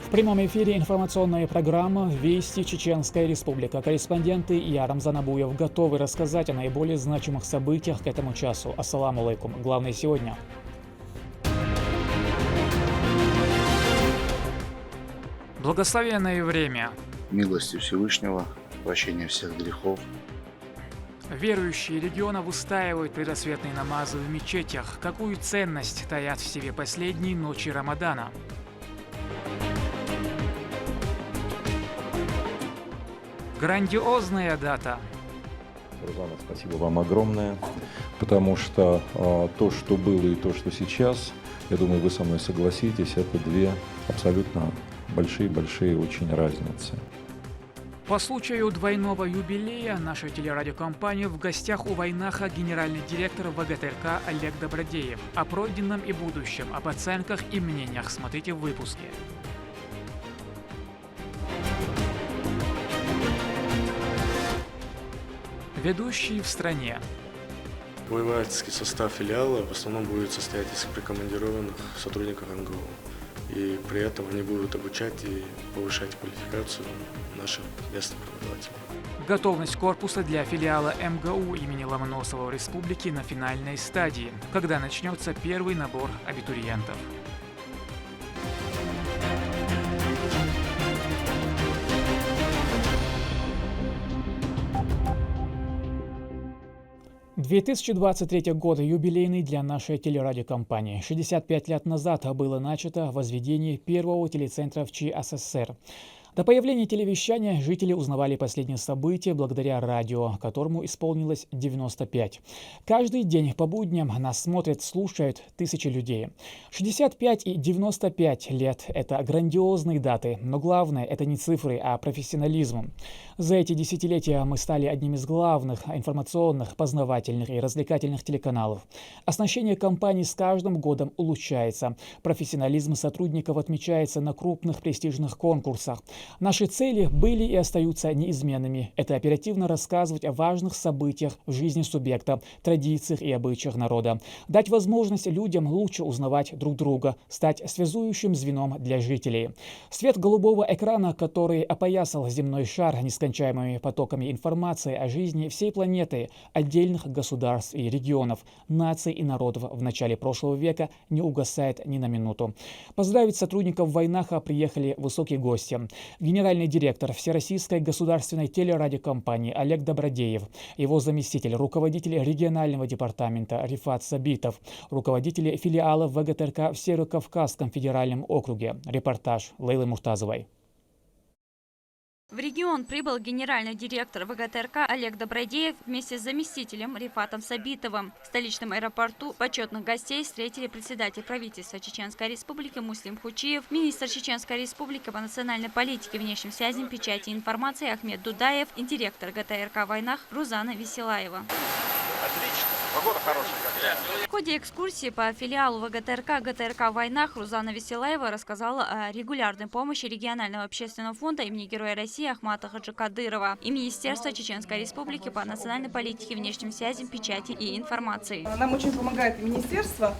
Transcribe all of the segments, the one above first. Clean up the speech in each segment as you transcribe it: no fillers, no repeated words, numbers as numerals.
В прямом эфире информационная программа «Вести Чеченская Республика». Корреспонденты я, Рамзан Абуев, готовы рассказать о наиболее значимых событиях к этому часу. Ассаламу алейкум. Главное сегодня. Благословенное время. Милости Всевышнего, прощения всех грехов. Верующие региона выстаивают предрассветные намазы в мечетях. Какую ценность таят в себе последние ночи Рамадана? Грандиозная дата. Рузана, спасибо вам огромное, потому что то, что было и то, что сейчас, я думаю, вы со мной согласитесь, это две абсолютно большие очень разницы. По случаю двойного юбилея нашей телерадиокомпании в гостях у Вайнаха генеральный директор ВГТРК Олег Добродеев. О пройденном и будущем, об оценках и мнениях смотрите в выпуске. Ведущие в стране. Воевательский состав филиала в основном будет состоять из прикомандированных сотрудников МГУ. И при этом они будут обучать и повышать квалификацию наших местных преподавателей. Готовность корпуса для филиала МГУ имени Ломоносова в республике на финальной стадии, когда начнется первый набор абитуриентов. — 2023 год юбилейный для нашей телерадиокомпании. 65 лет назад было начато возведение первого телецентра в СССР. До появления телевещания жители узнавали последние события благодаря радио, которому исполнилось 95. Каждый день по будням нас смотрят, слушают тысячи людей. 65 и 95 лет – это грандиозные даты, но главное – это не цифры, а профессионализм. За эти десятилетия мы стали одним из главных информационных, познавательных и развлекательных телеканалов. Оснащение компании с каждым годом улучшается. Профессионализм сотрудников отмечается на крупных престижных конкурсах. Наши цели были и остаются неизменными. Это оперативно рассказывать о важных событиях в жизни субъекта, традициях и обычаях народа. Дать возможность людям лучше узнавать друг друга, стать связующим звеном для жителей. Свет голубого экрана, который опоясал земной шар нескончаемыми потоками информации о жизни всей планеты, отдельных государств и регионов, наций и народов в начале прошлого века, не угасает ни на минуту. Поздравить сотрудников Вайнаха приехали высокие гости. Генеральный директор Всероссийской государственной телерадиокомпании Олег Добродеев, его заместитель, руководитель регионального департамента Рифат Сабитов, руководители филиала ВГТРК в Северо-Кавказском федеральном округе. Репортаж Лейлы Муртазовой. В регион прибыл генеральный директор ВГТРК Олег Добродеев вместе с заместителем Рифатом Сабитовым. В столичном аэропорту почетных гостей встретили председатель правительства Чеченской Республики Муслим Хучиев, министр Чеченской Республики по национальной политике, внешним связям, печати и информации Ахмед Дудаев и директор ГТРК Вайнах Рузана Веселаева. Отлично. Погода хорошая. В ходе экскурсии по филиалу ВГТРК ГТРК Вайнах Рузана Веселаева рассказала о регулярной помощи регионального общественного фонда имени Героя России Ахмата Хаджи Кадырова и Министерства Чеченской Республики по национальной политике, внешним связям, печати и информации. Нам очень помогает министерство,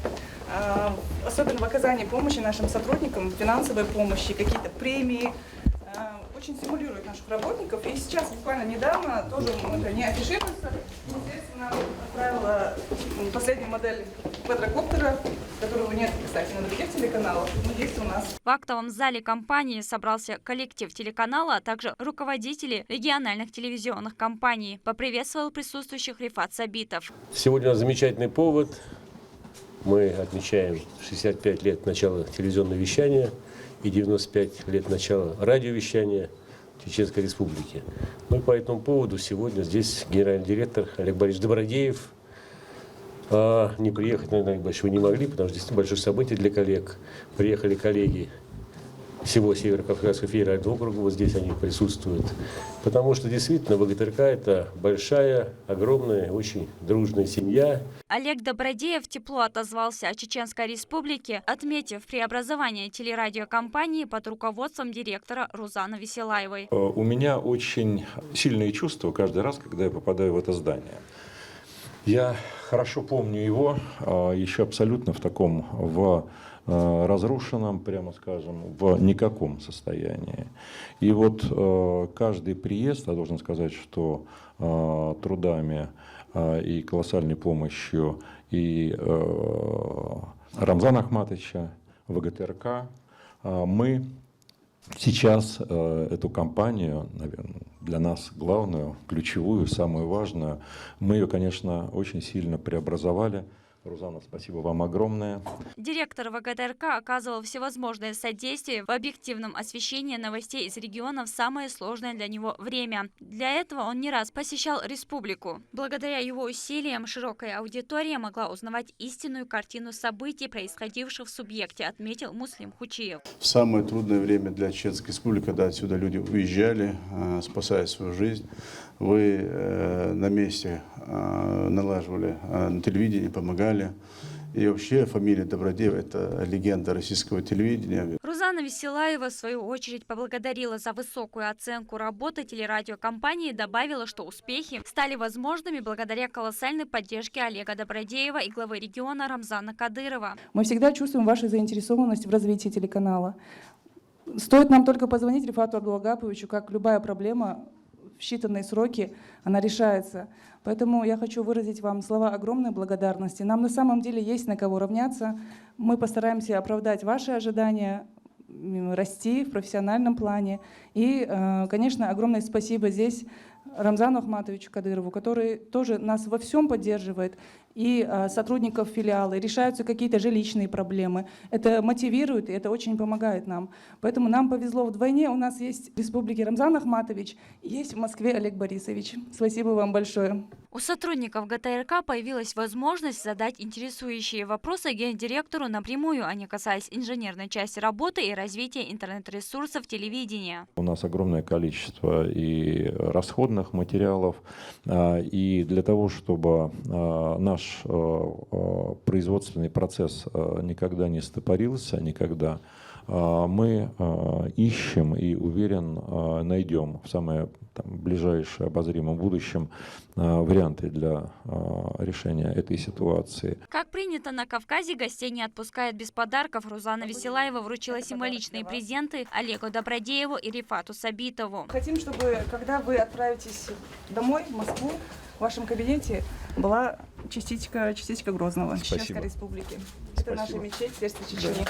особенно в оказании помощи нашим сотрудникам, финансовой помощи, какие-то премии. Очень стимулирует наших работников. И сейчас, буквально недавно, тоже это не афишируется, министерство нам отправило последнюю модель квадрокоптера, которого нет, кстати, на других телеканалах, но есть у нас. В актовом зале компании собрался коллектив телеканала, а также руководители региональных телевизионных компаний. Поприветствовал присутствующих Рифат Сабитов. Сегодня у нас замечательный повод. Мы отмечаем 65 лет начала телевизионного вещания и 95 лет начала радиовещания Чеченской Республики. Ну и по этому поводу сегодня здесь генеральный директор Олег Борисович Добродеев. Не приехать, наверное, больше вы не могли, потому что здесь большое событие для коллег. Приехали коллеги всего Северо-Кавказского федерального округа, вот здесь они присутствуют. Потому что действительно ВГТРК – это большая, огромная, очень дружная семья. Олег Добродеев тепло отозвался о Чеченской Республике, отметив преобразование телерадиокомпании под руководством директора Рузаны Веселаевой. У меня очень сильные чувства каждый раз, когда я попадаю в это здание. Я хорошо помню его еще абсолютно в таком разрушенном, прямо скажем, в никаком состоянии. И вот каждый приезд, я должен сказать, что трудами и колоссальной помощью и Рамзана Ахматовича, ВГТРК, мы сейчас эту кампанию, наверное, для нас главную, ключевую, самую важную, мы ее, конечно, очень сильно преобразовали. Рузана, спасибо вам огромное. Директор ВГТРК оказывал всевозможное содействие в объективном освещении новостей из региона в самое сложное для него время. Для этого он не раз посещал республику. Благодаря его усилиям широкая аудитория могла узнавать истинную картину событий, происходивших в субъекте, отметил Муслим Хучиев. В самое трудное время для Чеченской Республики, когда отсюда люди уезжали, спасая свою жизнь, вы на месте налаживали на телевидении, помогали. И вообще фамилия Добродеева – это легенда российского телевидения. Рузана Веселаева, в свою очередь, поблагодарила за высокую оценку работы телерадиокомпании и добавила, что успехи стали возможными благодаря колоссальной поддержке Олега Добродеева и главы региона Рамзана Кадырова. Мы всегда чувствуем вашу заинтересованность в развитии телеканала. Стоит нам только позвонить Рифату Абдулгаповичу, как любая проблема в считанные сроки она решается. Поэтому я хочу выразить вам слова огромной благодарности. Нам на самом деле есть на кого равняться. Мы постараемся оправдать ваши ожидания, расти в профессиональном плане. И, конечно, огромное спасибо здесь Рамзану Ахматовичу Кадырову, который тоже нас во всем поддерживает, и сотрудников филиала, и решаются какие-то жилищные проблемы. Это мотивирует, и это очень помогает нам. Поэтому нам повезло вдвойне. У нас есть в республике Рамзан Ахматович, и есть в Москве Олег Борисович. Спасибо вам большое. У сотрудников ГТРК появилась возможность задать интересующие вопросы гендиректору напрямую, а не касаясь инженерной части работы и развития интернет-ресурсов телевидения. У нас огромное количество и расходных материалов, и для того, чтобы наш производственный процесс никогда не стопорился, никогда, мы ищем и, уверен, найдем в самое ближайшее обозримом будущем варианты для решения этой ситуации. Как принято на Кавказе, гостей не отпускает без подарков. Рузана Веселаева вручила символичные презенты Олегу Добродееву и Рифату Сабитову. Хотим, чтобы, когда вы отправитесь домой, в Москву, в вашем кабинете была частичка Грозного, Чеченской Республики. Это наша мечеть, сердце Чечни.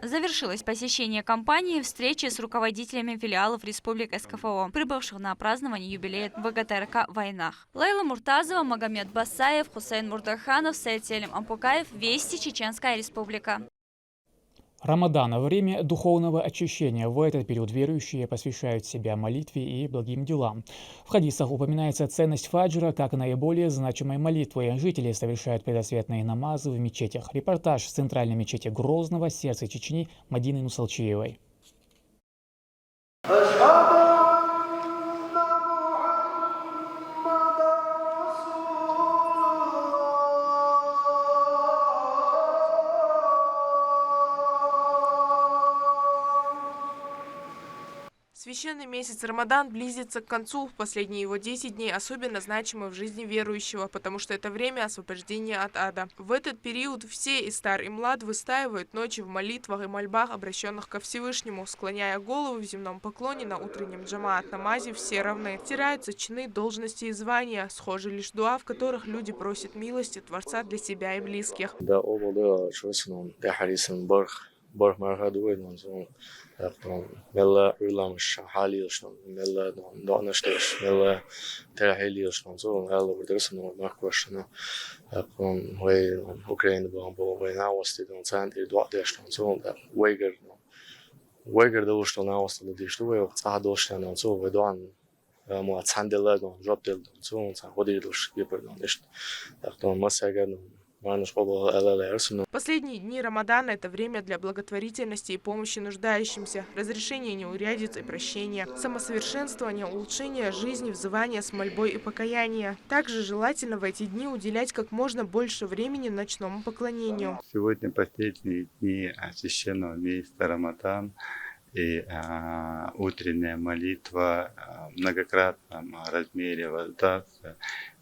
Завершилось посещение компании встречи с руководителями филиалов республик СКФО, прибывших на празднование юбилея ВГТРК в войнах. Лейла Муртазова, Магомед Басаев, Хусейн Мурдаханов, Саид Селим Ампукаев. Вести, Чеченская Республика. Рамадан – время духовного очищения. В этот период верующие посвящают себя молитве и благим делам. В хадисах упоминается ценность фаджра как наиболее значимой молитвы. Жители совершают предрассветные намазы в мечетях. Репортаж с центральной мечети Грозного, сердца Чечни, Мадины Нусалчиевой. Священный месяц Рамадан близится к концу. В последние его 10 дней особенно значимы в жизни верующего, потому что это время освобождения от ада. В этот период все, и стар, и млад, выстаивают ночи в молитвах и мольбах, обращенных ко Всевышнему, склоняя голову в земном поклоне на утреннем джамаат-намазе все равны. Стираются чины, должности и звания, схожи лишь дуа, в которых люди просят милости Творца для себя и близких. Mella Ulamsh Halios, Mella Donastis, Mella Terahelios, Ella Verderson, Marquashana, Way Ukraine Bombo, Way now was it on Sandy, Dwatdesh, so that Wager the Usto now was the dish away of Tahadoshan and so we done. More Sandelag on dropped it, so what did you skip it on this? That on Massagan. Последние дни Рамадана – это время для благотворительности и помощи нуждающимся, разрешения неурядиц и прощения, самосовершенствования, улучшения жизни, взывания с мольбой и покаяния. Также желательно в эти дни уделять как можно больше времени ночному поклонению. Сегодня последние дни священного месяца Рамадан. и утренняя молитва в многократном размере воздастся.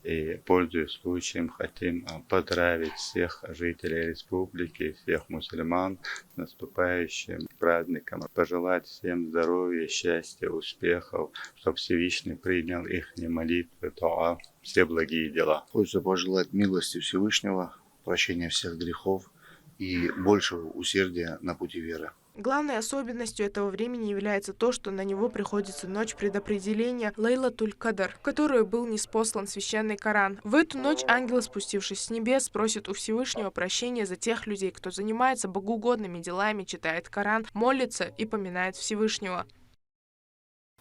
И, пользуясь случаем, хотим поздравить всех жителей республики, всех мусульман с наступающим праздником. Пожелать всем здоровья, счастья, успехов, чтобы Всевышний принял их молитвы, дуа, все благие дела. Хочется пожелать милости Всевышнего, прощения всех грехов и большего усердия на пути веры. Главной особенностью этого времени является то, что на него приходится ночь предопределения Лейлатуль-Кадр, в которую был ниспослан священный Коран. В эту ночь ангел, спустившись с небес, просит у Всевышнего прощения за тех людей, кто занимается богоугодными делами, читает Коран, молится и поминает Всевышнего.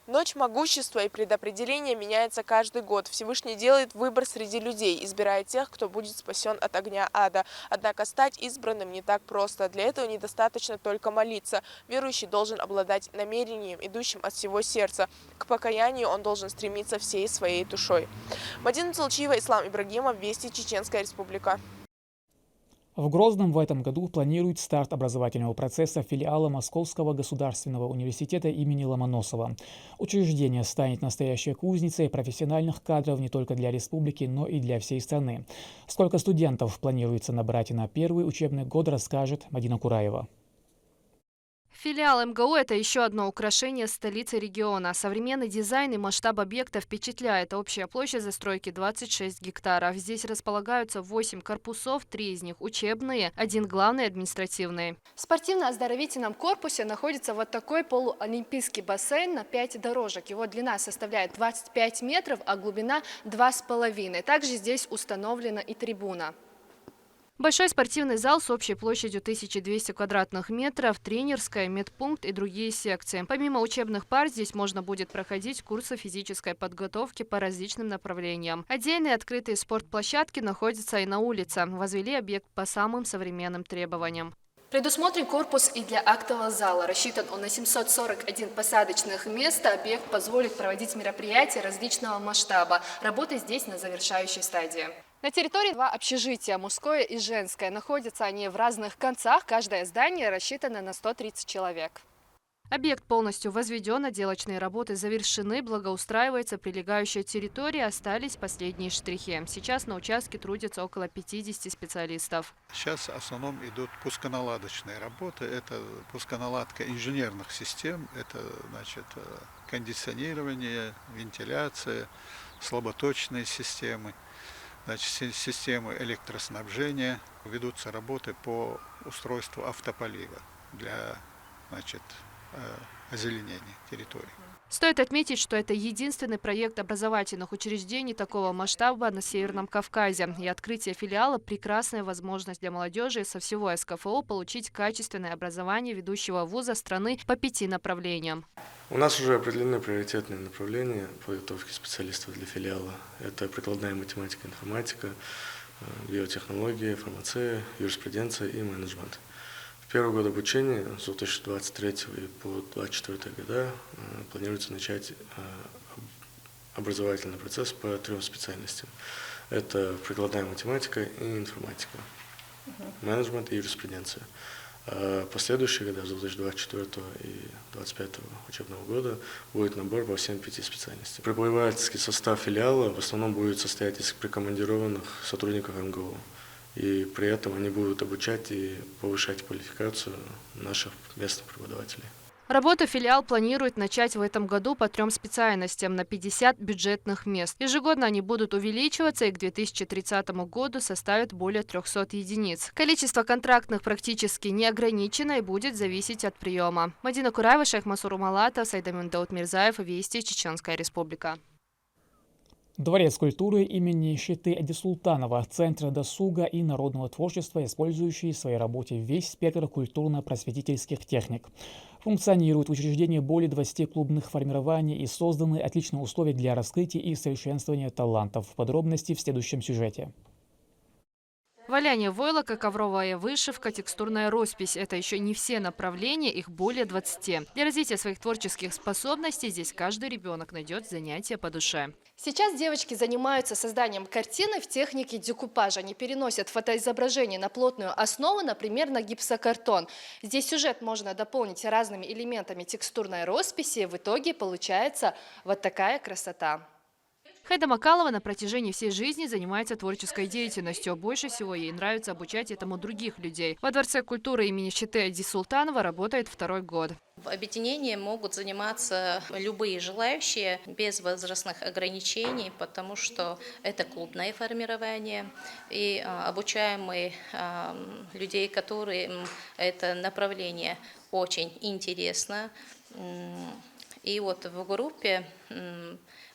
Ночь могущества и предопределения меняется каждый год. Всевышний делает выбор среди людей, избирая тех, кто будет спасен от огня ада. Однако стать избранным не так просто. Для этого недостаточно только молиться. Верующий должен обладать намерением, идущим от всего сердца. К покаянию он должен стремиться всей своей душой. Мадина Цалчиева, Ислам Ибрагимов, Вести, Чеченская Республика. В Грозном в этом году планируют старт образовательного процесса филиала Московского государственного университета имени Ломоносова. Учреждение станет настоящей кузницей профессиональных кадров не только для республики, но и для всей страны. Сколько студентов планируется набрать на первый учебный год, расскажет Мадина Кураева. Филиал МГУ – это еще одно украшение столицы региона. Современный дизайн и масштаб объекта впечатляет. Общая площадь застройки 26 гектаров. Здесь располагаются 8 корпусов, 3 из них учебные, 1 главный административный. В спортивно-оздоровительном корпусе находится вот такой полуолимпийский бассейн на 5 дорожек. Его длина составляет 25 метров, а глубина 2,5. Также здесь установлена и трибуна. Большой спортивный зал с общей площадью 1200 квадратных метров, тренерская, медпункт и другие секции. Помимо учебных пар, здесь можно будет проходить курсы физической подготовки по различным направлениям. Отдельные открытые спортплощадки находятся и на улице. Возвели объект по самым современным требованиям. Предусмотрен корпус и для актового зала. Рассчитан он на 741 посадочных мест. Объект позволит проводить мероприятия различного масштаба. Работа здесь на завершающей стадии. На территории 2 общежития, мужское и женское. Находятся они в разных концах. Каждое здание рассчитано на 130 человек. Объект полностью возведен, отделочные работы завершены, благоустраивается прилегающая территория, остались последние штрихи. Сейчас на участке трудится около 50 специалистов. Сейчас в основном идут пусконаладочные работы. Это пусконаладка инженерных систем, это значит кондиционирование, вентиляция, слаботочные системы. Значит, системы электроснабжения, ведутся работы по устройству автополива для, значит, озеленения территории. Стоит отметить, что это единственный проект образовательных учреждений такого масштаба на Северном Кавказе. И открытие филиала – прекрасная возможность для молодежи со всего СКФО получить качественное образование ведущего вуза страны по 5 направлениям. У нас уже определены приоритетные направления подготовки специалистов для филиала. Это прикладная математика, информатика, биотехнологии, фармация, юриспруденция и менеджмент. В первый год обучения, с 2023 по 2024 года, планируется начать образовательный процесс по 3 специальностям. Это прикладная математика и информатика, менеджмент и юриспруденция. Последующие года, с 2024 и 2025 учебного года, будет набор по всем 5 специальностям. Преподавательский состав филиала в основном будет состоять из прикомандированных сотрудников МГУ. И при этом они будут обучать и повышать квалификацию наших местных преподавателей. Работу филиал планирует начать в этом году по 3 специальностям на 50 бюджетных мест. Ежегодно они будут увеличиваться и к 2030 году составят более 300 единиц. Количество контрактных практически не ограничено и будет зависеть от приема. Мадина Кураева, Шейх Масур Умалатов, Сайдамин Даутмирзаев, Вести, Чеченская Республика. Дворец культуры имени Шиты Эдисултанова, Центра досуга и народного творчества, использующий в своей работе весь спектр культурно-просветительских техник. Функционирует в учреждении более 20 клубных формирований и созданы отличные условия для раскрытия и совершенствования талантов. Подробности в следующем сюжете. Валяние войлока, ковровая вышивка, текстурная роспись – это еще не все направления, их более 20. Для развития своих творческих способностей здесь каждый ребенок найдет занятие по душе. Сейчас девочки занимаются созданием картины в технике декупажа. Они переносят фотоизображение на плотную основу, например, на гипсокартон. Здесь сюжет можно дополнить разными элементами текстурной росписи. В итоге получается вот такая красота. Хайда Макалова на протяжении всей жизни занимается творческой деятельностью. Больше всего ей нравится обучать этому других людей. Во Дворце культуры имени Читы Ади Султанова работает 2-й год. В объединении могут заниматься любые желающие без возрастных ограничений, потому что это клубное формирование. И обучаем мы людей, которые это направление очень интересно. И вот в группе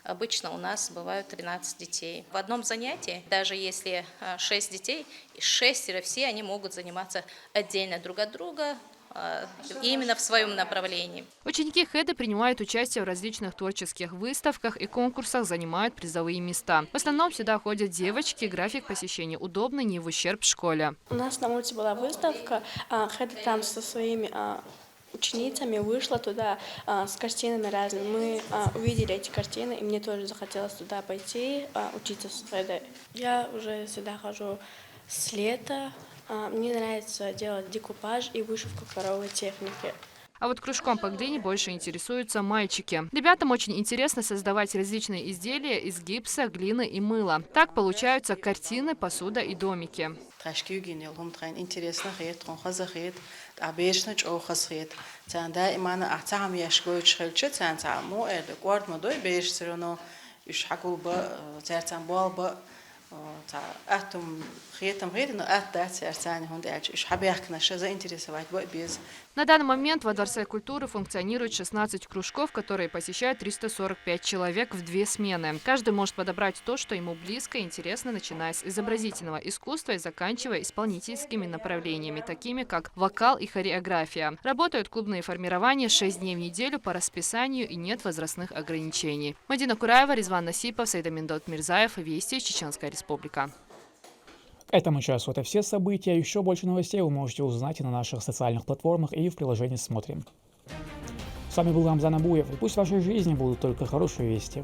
обычно у нас бывают 13 детей. В одном занятии, даже если 6 детей, 6 все они могут заниматься отдельно друг от друга, именно в своем направлении. Ученики Хэды принимают участие в различных творческих выставках и конкурсах, занимают призовые места. В основном сюда ходят девочки, график посещения удобный, не в ущерб школе. У нас на улице была выставка, Хэда там со своими ученицами вышла туда с картинами разными. Мы увидели эти картины, и мне тоже захотелось туда пойти, учиться с Хэдой. Я уже сюда хожу с лета. Мне нравится делать декупаж и вышивку ковровой техники. А вот кружком по глине больше интересуются мальчики. Ребятам очень интересно создавать различные изделия из гипса, глины и мыла. Так получаются картины, посуда и домики. На данный момент во Дворце культуры функционирует 16 кружков, которые посещают 345 человек в 2 смены. Каждый может подобрать то, что ему близко и интересно, начиная с изобразительного искусства и заканчивая исполнительскими направлениями, такими как вокал и хореография. Работают клубные формирования 6 дней в неделю по расписанию и нет возрастных ограничений. Мадина Кураева, Резван Насипов, Сайдаминдот Мирзаев, Вести, Чеченская Республика. К этому часу это все события. Еще больше новостей вы можете узнать и на наших социальных платформах, и в приложении «Смотрим». С вами был Рамзан Абуев. И пусть в вашей жизни будут только хорошие вести.